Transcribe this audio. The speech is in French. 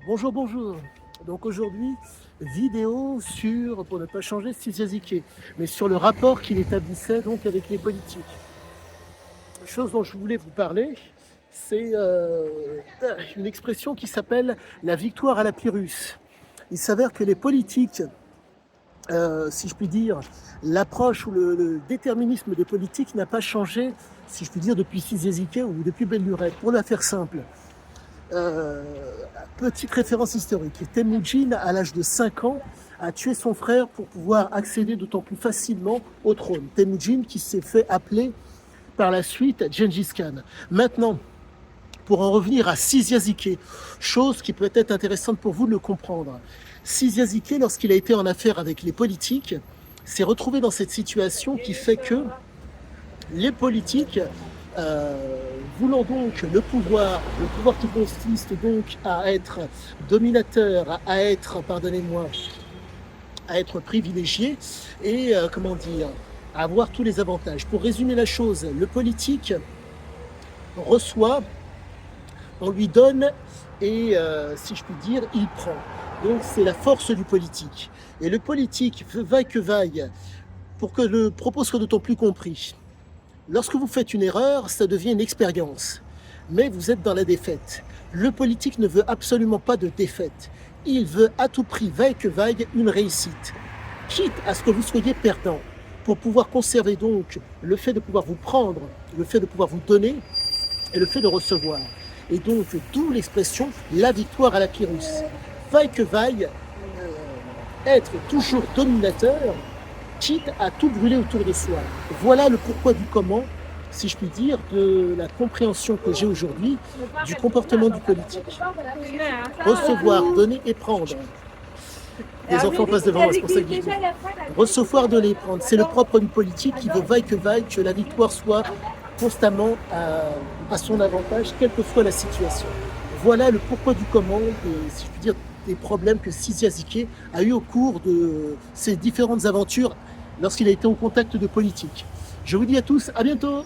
Bonjour, bonjour. Donc aujourd'hui, vidéo sur, pour ne pas changer, Cisiazike, mais sur le rapport qu'il établissait donc avec les politiques. Chose dont je voulais vous parler, c'est une expression qui s'appelle la victoire à la Pyrrhus. Il s'avère que les politiques, si je puis dire, l'approche ou le déterminisme des politiques n'a pas changé, si je puis dire, depuis Cisiazike ou depuis Belle Lurette. Pour la faire simple, Euh, petite référence historique. Temujin, à l'âge de 5 ans, a tué son frère pour pouvoir accéder d'autant plus facilement au trône. Temujin qui s'est fait appeler par la suite Gengis Khan. Maintenant, pour en revenir à Cisiazike, chose qui peut être intéressante pour vous de le comprendre. Cisiazike, lorsqu'il a été en affaire avec les politiques, s'est retrouvé dans cette situation qui fait que les politiques, voulant donc le pouvoir qui consiste donc à être dominateur, à être, pardonnez-moi, à être privilégié et, comment dire, à avoir tous les avantages. Pour résumer la chose, le politique reçoit, on lui donne et, si je puis dire, il prend. Donc c'est la force du politique. Et le politique, vaille que vaille, pour que le propos soit d'autant plus compris, lorsque vous faites une erreur, ça devient une expérience. Mais vous êtes dans la défaite. Le politique ne veut absolument pas de défaite. Il veut à tout prix, vaille que vaille, une réussite. Quitte à ce que vous soyez perdant, pour pouvoir conserver donc le fait de pouvoir vous prendre, le fait de pouvoir vous donner et le fait de recevoir. Et donc, d'où l'expression la victoire à la Pyrrhus. Vaille que vaille, être toujours dominateur, quitte à tout brûler autour de soi. Voilà le pourquoi du comment, si je puis dire, de la compréhension que j'ai aujourd'hui du comportement du politique. Recevoir, donner et prendre. Les enfants passent devant moi, c'est pour ça que je dis. Recevoir, donner et prendre. C'est le propre du politique qui veut vaille que la victoire soit constamment à son avantage, quelle que soit la situation. Voilà le pourquoi du comment, si je puis dire, des problèmes que Cisiazike a eu au cours de ses différentes aventures lorsqu'il a été au contact de politiques. Je vous dis à tous, à bientôt!